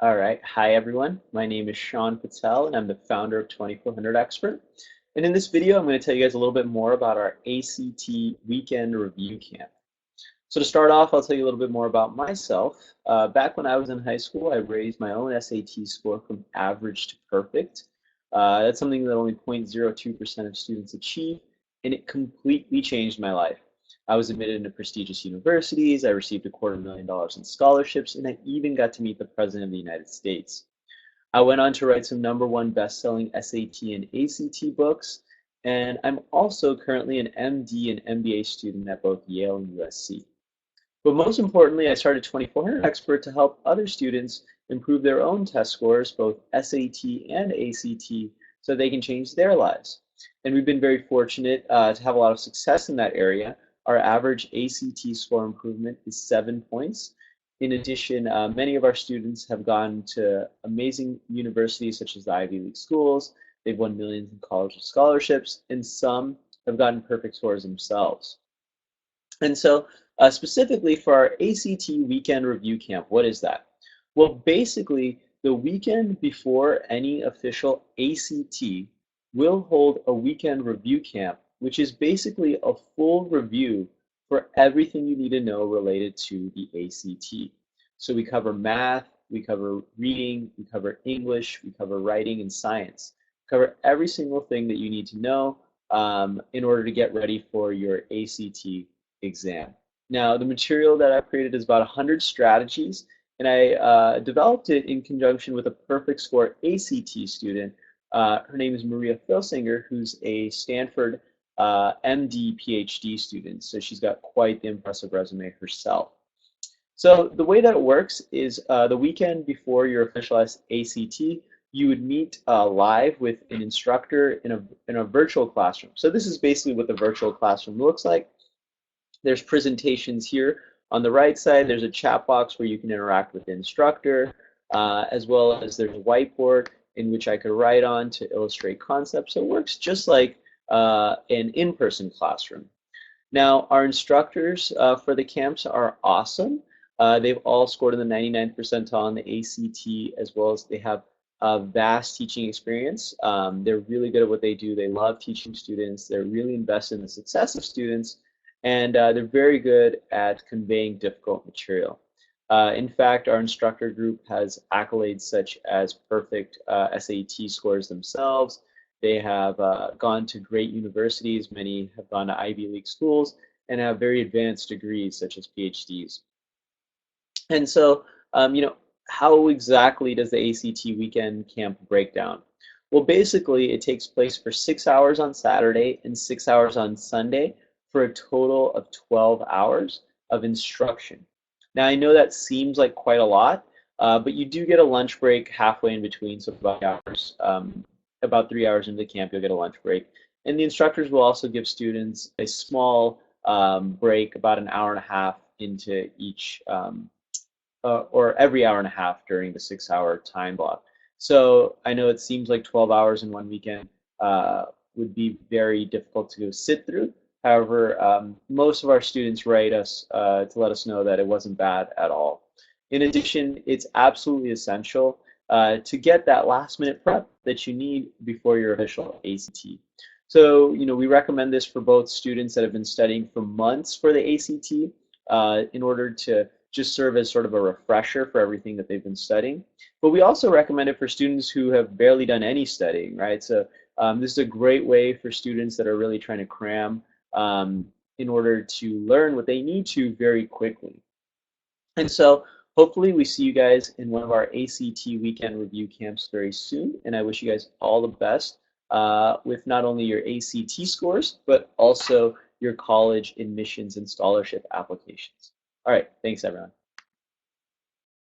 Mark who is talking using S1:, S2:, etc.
S1: All right. Hi, everyone. My name is Sean Patel, and I'm the founder of 2400 Expert. And in this video, I'm going to tell you guys a little bit more about our ACT Weekend Review Camp. So to start off, I'll tell you a little bit more about myself. Back when I was in high school, I raised my own SAT score from average to perfect. That's something that only 0.02% of students achieve, and it completely changed my life. I was admitted into prestigious universities, I received $250,000 in scholarships, and I even got to meet the President of the United States. I went on to write some #1 best-selling SAT and ACT books, and I'm also currently an MD and MBA student at both Yale and USC. But most importantly, I started 2400 Expert to help other students improve their own test scores, both SAT and ACT, so they can change their lives. And we've been very fortunate to have a lot of success in that area. Our average ACT score improvement is 7 points. In addition, many of our students have gone to amazing universities such as the Ivy League schools. They've won millions in college scholarships, and some have gotten perfect scores themselves. And so specifically for our ACT Weekend Review Camp, what is that? Well, basically, the weekend before any official ACT, we'll hold a weekend review camp, which is basically a full review for everything you need to know related to the ACT. So we cover math, we cover reading, we cover English, we cover writing and science. We cover every single thing that you need to know in order to get ready for your ACT exam. Now, the material that I've created is about 100 strategies, and I developed it in conjunction with a perfect score ACT student. Her name is Maria Filsinger, who's a Stanford MD PhD student, so she's got quite the impressive resume herself. So the way that it works is the weekend before your official ACT, you would meet live with an instructor in a virtual classroom. So this is basically what the virtual classroom looks like. There's presentations here on the right side. There's a chat box where you can interact with the instructor, as well as there's a whiteboard in which I could write on to illustrate concepts. So it works just like an in-person classroom. Now, our instructors for the camps are awesome. They've all scored in the 99th percentile on the ACT, as well as they have a vast teaching experience. They're really good at what they do. They love teaching students. They're really invested in the success of students, and they're very good at conveying difficult material. In fact, our instructor group has accolades such as perfect SAT scores themselves. They have gone to great universities. Many have gone to Ivy League schools and have very advanced degrees such as PhDs. And so, how exactly does the ACT weekend camp break down? Well, basically, it takes place for 6 hours on Saturday and 6 hours on Sunday for a total of 12 hours of instruction. Now, I know that seems like quite a lot, but you do get a lunch break halfway in between, so about 3 hours into the camp, you'll get a lunch break. And the instructors will also give students a small break, about an hour and a half into each or every hour and a half during the 6 hour time block. So I know it seems like 12 hours in one weekend would be very difficult to go sit through. However, most of our students write us to let us know that it wasn't bad at all. In addition, it's absolutely essential to get that last minute prep that you need before your official ACT. So, we recommend this for both students that have been studying for months for the ACT in order to just serve as sort of a refresher for everything that they've been studying. But we also recommend it for students who have barely done any studying, right? So this is a great way for students that are really trying to cram in order to learn what they need to very quickly. And so hopefully we see you guys in one of our ACT weekend review camps very soon. And I wish you guys all the best with not only your ACT scores, but also your college admissions and scholarship applications. All right, thanks everyone.